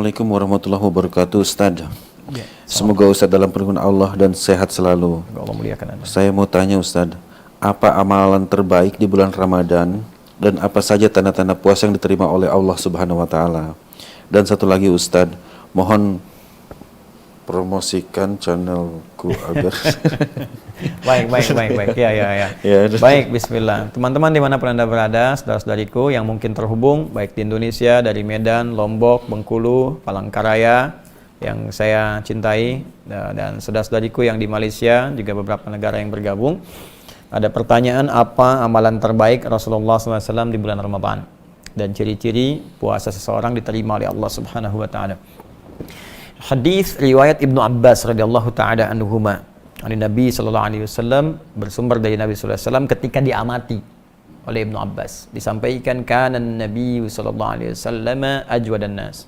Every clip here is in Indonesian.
Assalamualaikum warahmatullahi wabarakatuh, Ustaz. Ya, Semoga Ustaz dalam perlindungan Allah dan sehat selalu. Allah muliakan Anda. Saya mau tanya Ustaz, apa amalan terbaik di bulan Ramadan dan apa saja tanda-tanda puasa yang diterima oleh Allah Subhanahu wa taala? Dan satu lagi Ustaz, mohon promosikan channelku agar Baik. Ya. Baik, bismillah. Teman-teman dimanapun Anda berada, saudara-saudariku yang mungkin terhubung, baik di Indonesia, dari Medan, Lombok, Bengkulu, Palangkaraya, yang saya cintai, dan saudara-saudariku yang di Malaysia, juga beberapa negara yang bergabung. Ada pertanyaan, apa amalan terbaik Rasulullah SAW di bulan Ramadan? Dan ciri-ciri puasa seseorang diterima oleh Allah Subhanahu wa ta'ala. Hadis riwayat Ibnu Abbas radhiyallahu taala anhuma dari Nabi sallallahu alaihi wasallam, bersumber dari Nabi sallallahu alaihi wasallam ketika diamati oleh Ibnu Abbas, disampaikan kana Nabi sallallahu alaihi wasallam ajwadan nas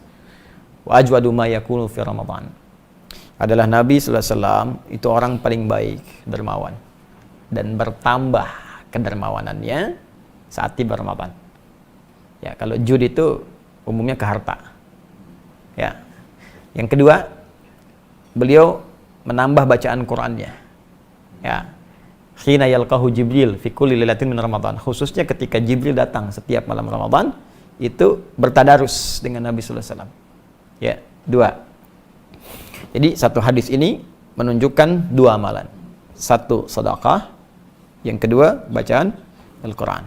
wa ajwadu ma yakunu fi Ramadan. Adalah Nabi sallallahu alaihi wasallam itu orang paling baik, dermawan, dan bertambah kedermawanannya saat tiba Ramadan. Ya, kalau jud itu umumnya ke harta. Ya. Yang kedua, beliau menambah bacaan Qur'annya. Ya. Khina yalqahu Jibril fi kulli lailatin min Ramadan. Khususnya ketika Jibril datang setiap malam Ramadan, itu bertadarus dengan Nabi sallallahu alaihi wasallam. Ya, dua. Jadi satu hadis ini menunjukkan dua amalan. Satu, sedekah. Yang kedua, bacaan Al-Qur'an.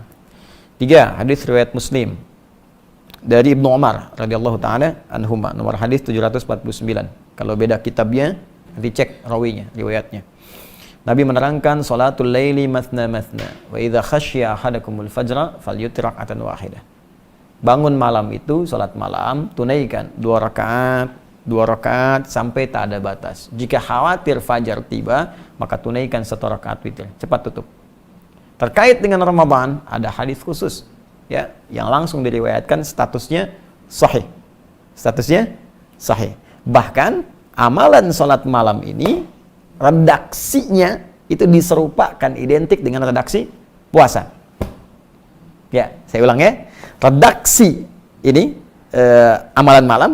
Tiga, hadis riwayat Muslim dari Ibnu Umar radhiyallahu taala anhuma, nomor hadis 749. Kalau beda kitabnya, nanti cek rawinya, riwayatnya. Nabi menerangkan salatul laili mathna mathna wa idza khasyiya ahadakumul fajra falyutir rak'atan wahidah. Bangun malam itu, salat malam, tunaikan 2 rakaat sampai tak ada batas. Jika khawatir fajar tiba, maka tunaikan 1 rakaat witir. Cepat tutup. Terkait dengan Ramadan, ada hadis khusus, ya, yang langsung diriwayatkan statusnya sahih. Bahkan amalan salat malam ini redaksinya itu diserupakan identik dengan redaksi puasa. Ya, saya ulang ya. Redaksi ini amalan malam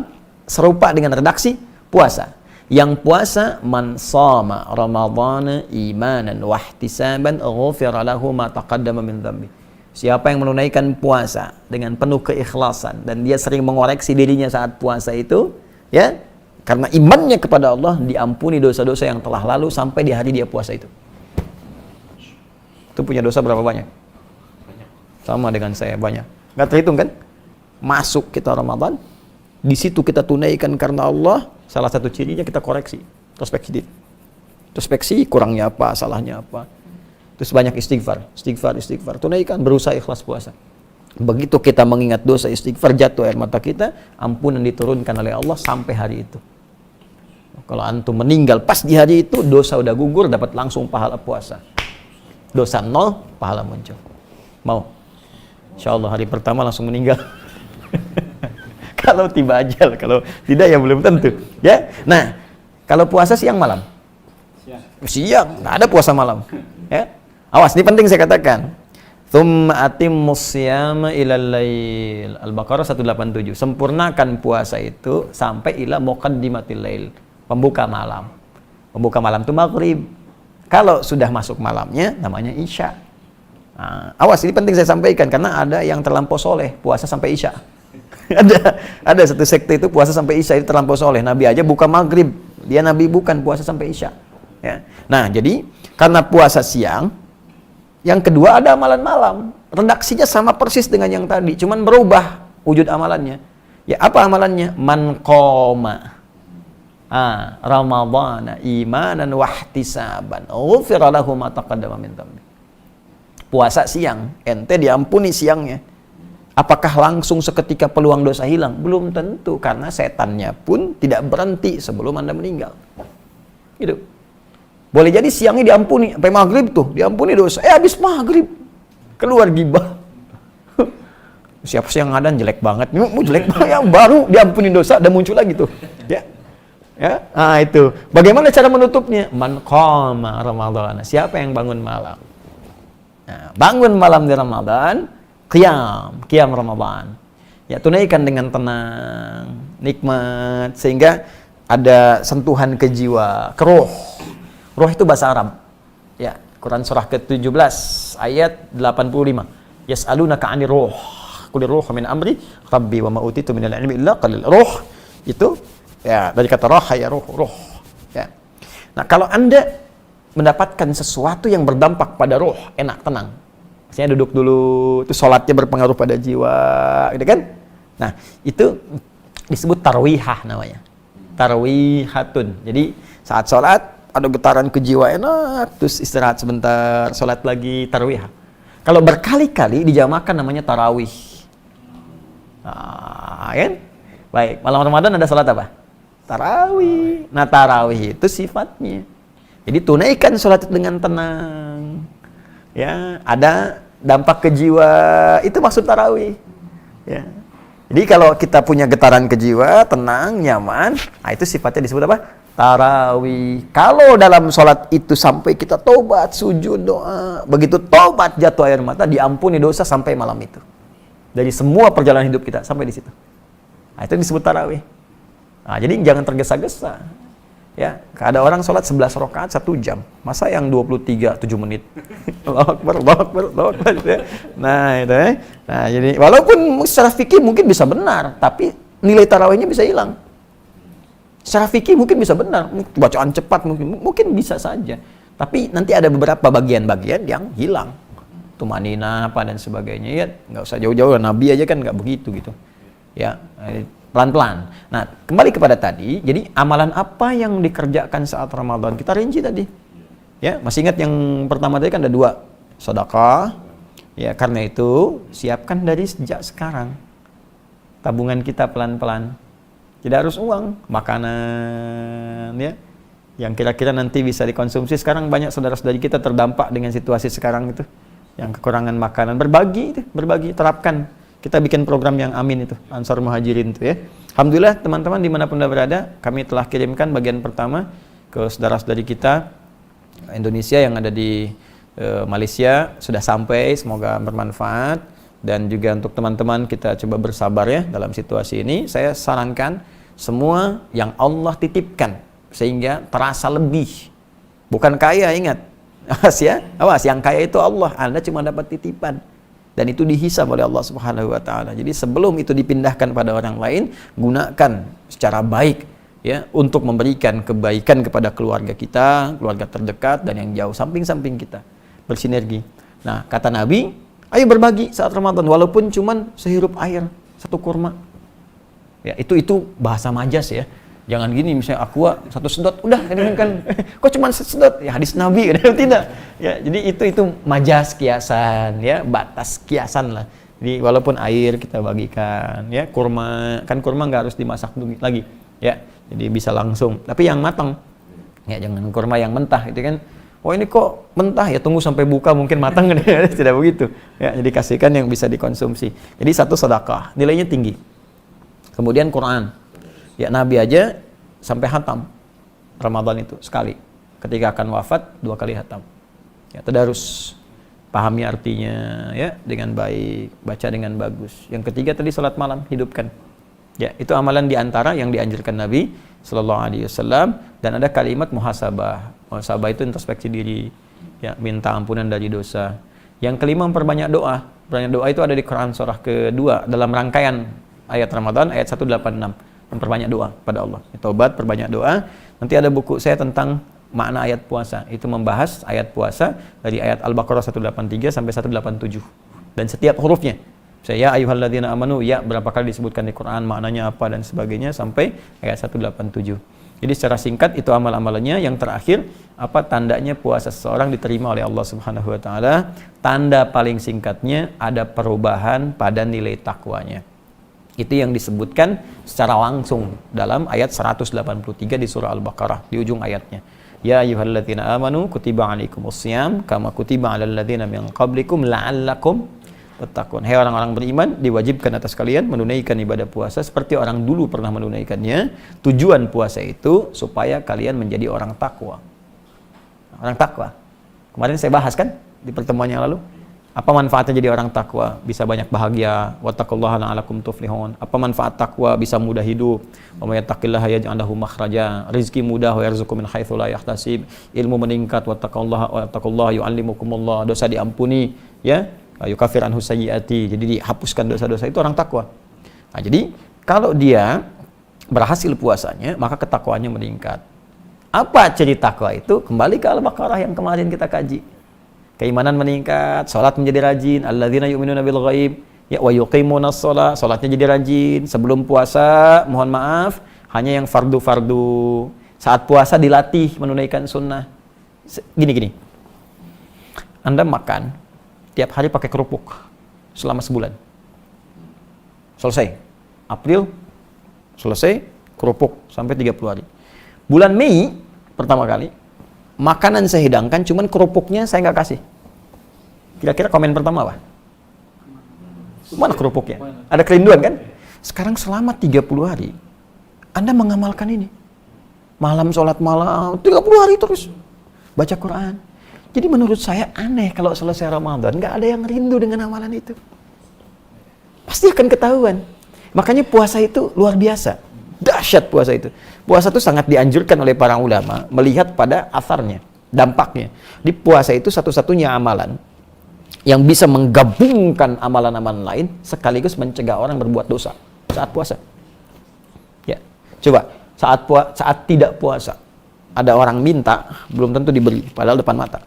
serupa dengan redaksi puasa. Yang puasa, man shama ramadhana imanan wa ihtisaban ghufira lahu ma taqaddama min dhanbi. Siapa yang menunaikan puasa dengan penuh keikhlasan dan dia sering mengoreksi dirinya saat puasa itu, ya, karena imannya kepada Allah, diampuni dosa-dosa yang telah lalu sampai di hari dia puasa itu. Itu punya dosa berapa banyak? Sama dengan saya, banyak. Nggak terhitung kan? Masuk kita Ramadan, di situ kita tunaikan karena Allah, salah satu cirinya kita koreksi, introspeksi, kurangnya apa, salahnya apa. Terus banyak istighfar, tunaikan, berusaha ikhlas puasa. Begitu kita mengingat dosa, istighfar, jatuh air mata kita, ampunan diturunkan oleh Allah sampai hari itu. Kalau antum meninggal pas di hari itu, dosa udah gugur, dapat langsung pahala puasa. Dosa 0, pahala muncul. Mau? Insya Allah hari pertama langsung meninggal. Kalau tiba ajal, kalau tidak ya belum tentu. Ya, nah kalau puasa siang malam, siang, nggak ada puasa malam. Ya. Awas, ini penting saya katakan. Tsumma atimmus siyama ilal lail. Al-Baqarah 187. Sempurnakan puasa itu sampai ila muqaddimatil lail. Pembuka malam. Pembuka malam itu maghrib. Kalau sudah masuk malamnya namanya isya. Nah, awas, ini penting saya sampaikan karena ada yang terlampau soleh puasa sampai isya. ada satu sekte itu puasa sampai isya, itu terlampau soleh. Nabi aja buka maghrib, dia Nabi bukan puasa sampai isya. Ya. Nah, jadi karena puasa siang, yang kedua ada amalan malam. Redaksinya sama persis dengan yang tadi, cuman berubah wujud amalannya. Ya, apa amalannya? Man qoma Ramadhana imanan wa ihtisaban ghufira lahu ma taqaddama min dhanbi. Puasa siang, ente diampuni siangnya. Apakah langsung seketika peluang dosa hilang? Belum tentu, karena setannya pun tidak berhenti sebelum Anda meninggal. Gitu. Boleh jadi siangnya diampuni, sampai maghrib tuh, diampuni dosa. Habis maghrib, keluar gibah. Siapa sih yang ngadan jelek banget? Mau jelek banget, ya, baru diampuni dosa, dan muncul lagi tuh. Ya. Ya, nah itu. Bagaimana cara menutupnya? Man qama Ramadhana. Siapa yang bangun malam? Nah, bangun malam di Ramadan, qiyam Ramadan. Ya, tunaikan dengan tenang. nikmat, sehingga ada sentuhan ke jiwa, ke roh. Roh itu bahasa Arab. Ya, Quran surah ke-17 ayat 85. Yas'alunaka 'anir ruh. Qul ruhu min amri rabbi wa ma utitu minal ilmi illa qalil. Ruh itu ya dari kata roh ya roh. Ya. Nah, kalau Anda mendapatkan sesuatu yang berdampak pada roh, enak, tenang. Maksudnya duduk dulu, itu sholatnya berpengaruh pada jiwa, gitu kan? Nah, itu disebut tarwihah namanya. Tarwihatun. Jadi saat sholat ada getaran ke jiwa enak, terus istirahat sebentar, sholat lagi, tarwihah. Kalau berkali-kali dijamakan namanya tarawih. Nah, kan? Baik, malam Ramadan ada sholat apa? Tarawih. Nah, tarawih itu sifatnya. Jadi tunaikan sholat dengan tenang. Ya, ada dampak ke jiwa, itu maksud tarawih. Ya. Jadi kalau kita punya getaran ke jiwa, tenang, nyaman, nah itu sifatnya disebut apa? Tarawih. Kalau dalam sholat itu sampai kita tobat, sujud, doa, begitu tobat jatuh air mata, diampuni dosa sampai malam itu. Dari semua perjalanan hidup kita sampai di situ. Nah, itu disebut tarawih. Nah, jadi jangan tergesa-gesa. Ya, ada orang sholat 11 rakaat 1 jam. Masa yang 23 7 menit? Allahu Akbar. Ya. Nah, itu ya. Nah, jadi walaupun secara fikih mungkin bisa benar, tapi nilai tarawihnya bisa hilang. Secara fikih mungkin bisa benar, bacaan cepat mungkin bisa saja. Tapi nanti ada beberapa bagian-bagian yang hilang. Tumanina apa dan sebagainya, ya nggak usah jauh-jauh, Nabi aja kan nggak begitu gitu. Ya, pelan-pelan. Nah, kembali kepada tadi, jadi amalan apa yang dikerjakan saat Ramadan? Kita rinci tadi. Ya, masih ingat yang pertama tadi kan ada 2, sedekah. Ya, karena itu siapkan dari sejak sekarang. Tabungan kita pelan-pelan. Tidak harus uang, makanan ya. Yang kira-kira nanti bisa dikonsumsi. Sekarang banyak saudara-saudari kita terdampak dengan situasi sekarang itu. Yang kekurangan makanan, berbagi, terapkan. Kita bikin program yang amin itu, Ansar Muhajirin itu ya. Alhamdulillah teman-teman dimanapun Anda berada, kami telah kirimkan bagian pertama ke saudara-saudari kita Indonesia yang ada di Malaysia, sudah sampai, semoga bermanfaat. Dan juga untuk teman-teman kita coba bersabar ya dalam situasi ini. Saya sarankan semua yang Allah titipkan sehingga terasa lebih. Bukan kaya, ingat. Awas ya, awas, yang kaya itu Allah, Anda cuma dapat titipan. Dan itu dihisab oleh Allah Subhanahu wa taala. Jadi sebelum itu dipindahkan pada orang lain, gunakan secara baik ya untuk memberikan kebaikan kepada keluarga kita, keluarga terdekat dan yang jauh, samping-samping kita. Bersinergi. Nah, kata Nabi, ayo berbagi saat Ramadan walaupun cuman sehirup air, 1 kurma. Ya, itu bahasa majas ya. Jangan gini misalnya aqua 1 sedot, udah ini kan kok cuma sedot? Ya hadis Nabi kan tidak. Ya, jadi itu majas kiasan ya, batas kiasan lah. Jadi walaupun air kita bagikan ya, kurma, kan kurma nggak harus dimasak lagi ya. Jadi bisa langsung, tapi yang matang. Ya, jangan kurma yang mentah itu kan. Oh ini kok mentah ya, tunggu sampai buka mungkin matang. Tidak begitu. Ya, jadi kasihkan yang bisa dikonsumsi. Jadi 1 sedekah, nilainya tinggi. Kemudian Quran. Ya, Nabi aja sampai khatam Ramadan itu sekali. Ketika akan wafat 2 kali khatam. Ya, tadarus, pahami artinya ya dengan baik, baca dengan bagus. Yang ketiga tadi salat malam, hidupkan. Ya, itu amalan diantara yang dianjurkan Nabi Sallallahu Alaihi Wasallam. Dan ada kalimat muhasabah. Muhasabah itu introspeksi diri, ya, minta ampunan dari dosa. Yang kelima memperbanyak doa. Perbanyak doa itu ada di Quran surah kedua dalam rangkaian ayat Ramadan ayat 186. Memperbanyak doa pada Allah. Taubat, perbanyak doa. Nanti ada buku saya tentang makna ayat puasa. Itu membahas ayat puasa dari ayat Al-Baqarah 183 sampai 187. Dan setiap hurufnya. Saya ayyuhalladzina amanu, ya berapa kali disebutkan di Quran, maknanya apa dan sebagainya sampai ayat 187. Jadi secara singkat itu amal-amalannya. Yang terakhir, apa tandanya puasa seseorang diterima oleh Allah Subhanahu wa taala? Tanda paling singkatnya ada perubahan pada nilai takwanya. Itu yang disebutkan secara langsung dalam ayat 183 di surah Al-Baqarah di ujung ayatnya. Ya ayyuhalladzina amanu kutiba alaikumussyam kama kutiba alal ladzina min qablikum la'allakum tattaqun. Hai orang-orang beriman, diwajibkan atas kalian menunaikan ibadah puasa seperti orang dulu pernah menunaikannya. Tujuan puasa itu supaya kalian menjadi orang takwa. Orang takwa. Kemarin saya bahas kan di pertemuan yang lalu. Apa manfaatnya jadi orang takwa? Bisa banyak bahagia. Wattaqullaha la'alakum tuflihun. Apa manfaat takwa? Bisa mudah hidup. Wa may yattaqillaha yaj'al lahu makhraja. Rizki mudah wa yarzuqhu min haitsu la yahtasib. Ilmu meningkat. Wattaqullaha yu'allimukumullah. Dosa diampuni, ya. Yukaffir anhu sayyiati. Jadi dihapuskan dosa-dosa, itu orang takwa. Nah, jadi kalau dia berhasil puasanya, maka ketakwaannya meningkat. Apa ciri takwa itu? Kembali ke Al-Baqarah yang kemarin kita kaji. Keimanan meningkat, salat menjadi rajin, alladzina yu'minuna bil ghaib, ya wa yuqimunas shalah, salatnya jadi rajin. Sebelum puasa, mohon maaf, hanya yang fardu-fardu. Saat puasa dilatih menunaikan sunnah. Gini. Anda makan tiap hari pakai kerupuk selama sebulan. Selesai. April selesai, kerupuk sampai 30 hari. Bulan Mei pertama kali makanan saya hidangkan, cuman kerupuknya saya nggak kasih. Kira-kira komen pertama apa? Mana kerupuknya? Ada kerinduan kan? Sekarang selama 30 hari, Anda mengamalkan ini. Malam sholat malam, 30 hari terus. Baca Quran. Jadi menurut saya aneh kalau selesai Ramadan, nggak ada yang rindu dengan amalan itu. Pasti akan ketahuan. Makanya puasa itu luar biasa. Dahsyat puasa itu. Puasa itu sangat dianjurkan oleh para ulama melihat pada asarnya, dampaknya. Di puasa itu satu-satunya amalan yang bisa menggabungkan amalan-amalan lain sekaligus mencegah orang berbuat dosa saat puasa. Ya. Coba saat tidak puasa ada orang minta belum tentu diberi padahal depan mata.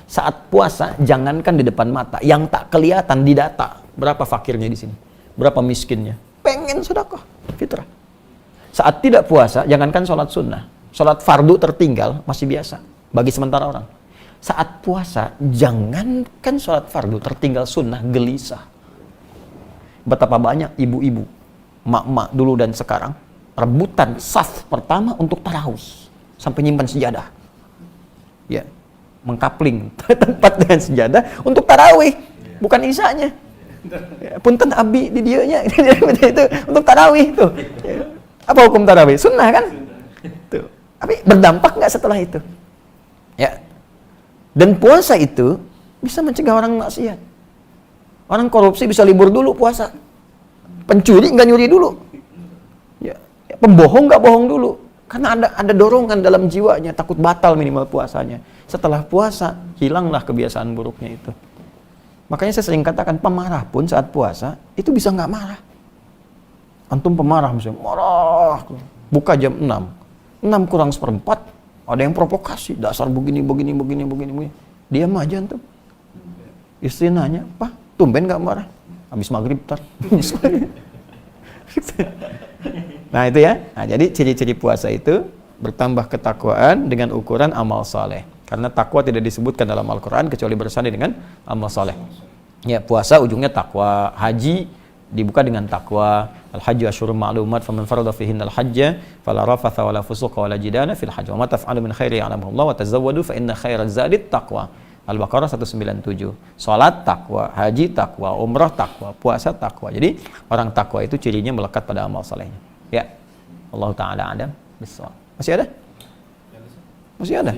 Saat puasa jangankan di depan mata, yang tak kelihatan di data. Berapa fakirnya di sini? Berapa miskinnya? Pengen sedekah, fitrah. Saat tidak puasa, jangankan sholat sunnah, sholat fardu tertinggal masih biasa bagi sementara orang. Saat puasa, jangankan sholat fardu tertinggal sunnah, gelisah. Betapa banyak ibu-ibu, mak-mak dulu dan sekarang rebutan saf pertama untuk tarawih sampai nyimpan sejadah, ya, mengkapling tempat dengan sejadah untuk tarawih, bukan isanya. Ya, punten abi di dieunya itu untuk tarawih tuh. Ya. Apa hukum tarawih? Sunnah kan? Tuh. Tapi berdampak nggak setelah itu? Ya. Dan puasa itu bisa mencegah orang maksiat. Orang korupsi bisa libur dulu puasa. Pencuri nggak nyuri dulu. Ya. Pembohong nggak bohong dulu. Karena ada dorongan dalam jiwanya, takut batal minimal puasanya. Setelah puasa, hilanglah kebiasaan buruknya itu. Makanya saya sering katakan, pemarah pun saat puasa, itu bisa nggak marah. Antum pemarah misalnya, marah, buka jam 6 kurang seperempat, ada yang provokasi, dasar begini. Diam aja antum. Istri nanya, Pak, tumben nggak marah? Habis maghrib tar. Nah itu ya, nah, jadi ciri-ciri puasa itu bertambah ketakwaan dengan ukuran amal saleh. Karena takwa tidak disebutkan dalam Al-Quran kecuali bersanding dengan amal saleh. Ya, puasa ujungnya takwa, haji dibuka dengan takwa. Al-hajju asyhurun ma'lumat, faman farada fihinna al-hajja fala rafatha wala fusuqa wala jidala fil hajj. Wa ma taf'alu min khairin ya'lamuhu Allah wa tazawwadu fa inna khairaz zadit taqwa. Al-Baqarah 197. Salat takwa, haji takwa, umrah takwa, puasa takwa. Jadi orang takwa itu cirinya melekat pada amal salehnya. Ya. Allah taala adam. Bismillah. Masih ada? Masih ada?